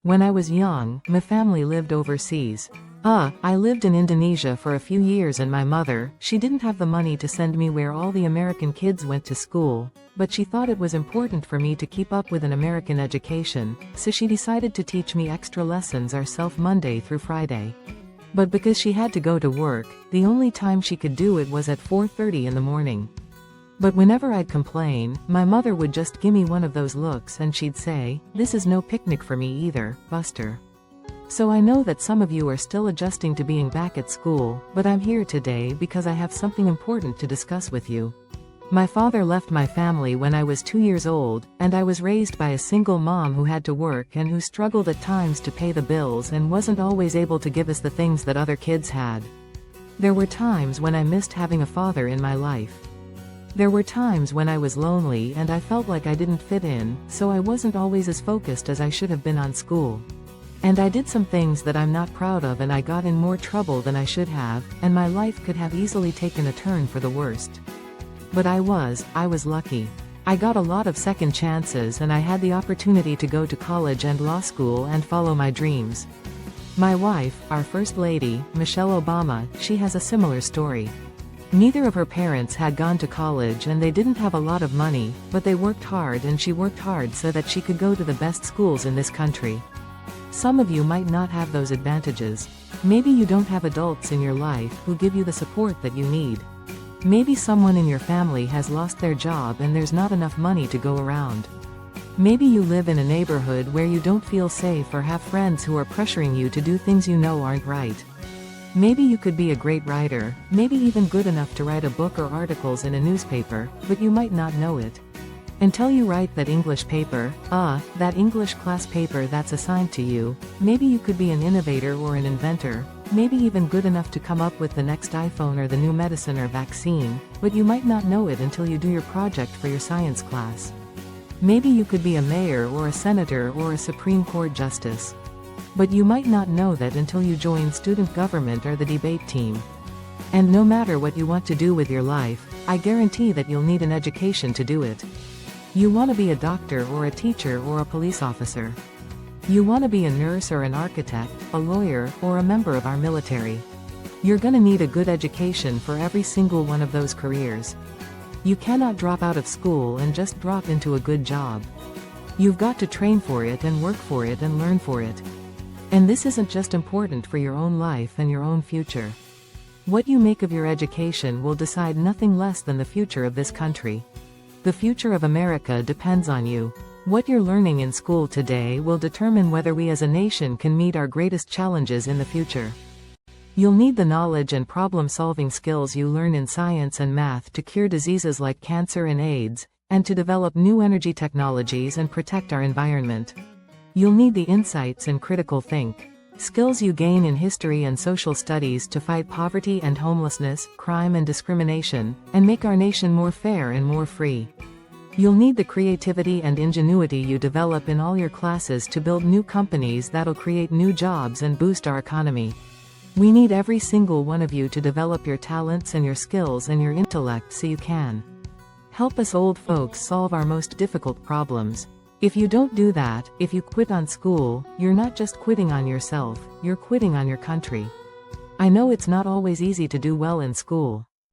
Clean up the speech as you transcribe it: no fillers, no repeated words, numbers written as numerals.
When I was young, my family lived overseas. I lived in Indonesia for a few years, and my mother, she didn't have the money to send me where all the American kids went to school, but she thought it was important for me to keep up with an American education, so she decided to teach me extra lessons herself Monday through Friday. But because she had to go to work, the only time she could do it was at 4:30 in the morning. But whenever I'd complain, my mother would just gimme one of those looks and she'd say, "This is no picnic for me either, Buster." So I know that some of you are still adjusting to being back at school, but I'm here today because I have something important to discuss with you. My father left my family when I was 2 years old, and I was raised by a single mom who had to work and who struggled at times to pay the bills and wasn't always able to give us the things that other kids had. There were times when I missed having a father in my life. There were times when I was lonely and I felt like I didn't fit in, so I wasn't always as focused as I should have been on school. And I did some things that I'm not proud of, and I got in more trouble than I should have, and my life could have easily taken a turn for the worst. But I was lucky. I got a lot of second chances, and I had the opportunity to go to college and law school and follow my dreams. My wife, our First Lady, Michelle Obama, she has a similar story. Neither of her parents had gone to college and they didn't have a lot of money, but they worked hard, and she worked hard so that she could go to the best schools in this country. Some of you might not have those advantages. Maybe you don't have adults in your life who give you the support that you need. Maybe someone in your family has lost their job and there's not enough money to go around. Maybe you live in a neighborhood where you don't feel safe or have friends who are pressuring you to do things you know aren't right. Maybe you could be a great writer, maybe even good enough to write a book or articles in a newspaper, but you might not know it. Until you write that English paper, that English class paper that's assigned to you. Maybe you could be an innovator or an inventor, maybe even good enough to come up with the next iPhone or the new medicine or vaccine, but you might not know it until you do your project for your science class. Maybe you could be a mayor or a senator or a Supreme Court justice. But you might not know that until you join student government or the debate team. And no matter what you want to do with your life, I guarantee that you'll need an education to do it. You want to be a doctor or a teacher or a police officer. You want to be a nurse or an architect, a lawyer, or a member of our military. You're gonna need a good education for every single one of those careers. You cannot drop out of school and just drop into a good job. You've got to train for it and work for it and learn for it. And this isn't just important for your own life and your own future. What you make of your education will decide nothing less than the future of this country. The future of America depends on you. What you're learning in school today will determine whether we as a nation can meet our greatest challenges in the future. You'll need the knowledge and problem-solving skills you learn in science and math to cure diseases like cancer and AIDS, and to develop new energy technologies and protect our environment. You'll need the insights and critical think skills you gain in history and social studies to fight poverty and homelessness, crime and discrimination, and make our nation more fair and more free. You'll need the creativity and ingenuity you develop in all your classes to build new companies that'll create new jobs and boost our economy. We need every single one of you to develop your talents and your skills and your intellect so you can help us old folks solve our most difficult problems. If you don't do that, if you quit on school, you're not just quitting on yourself, you're quitting on your country. I know it's not always easy to do well in school.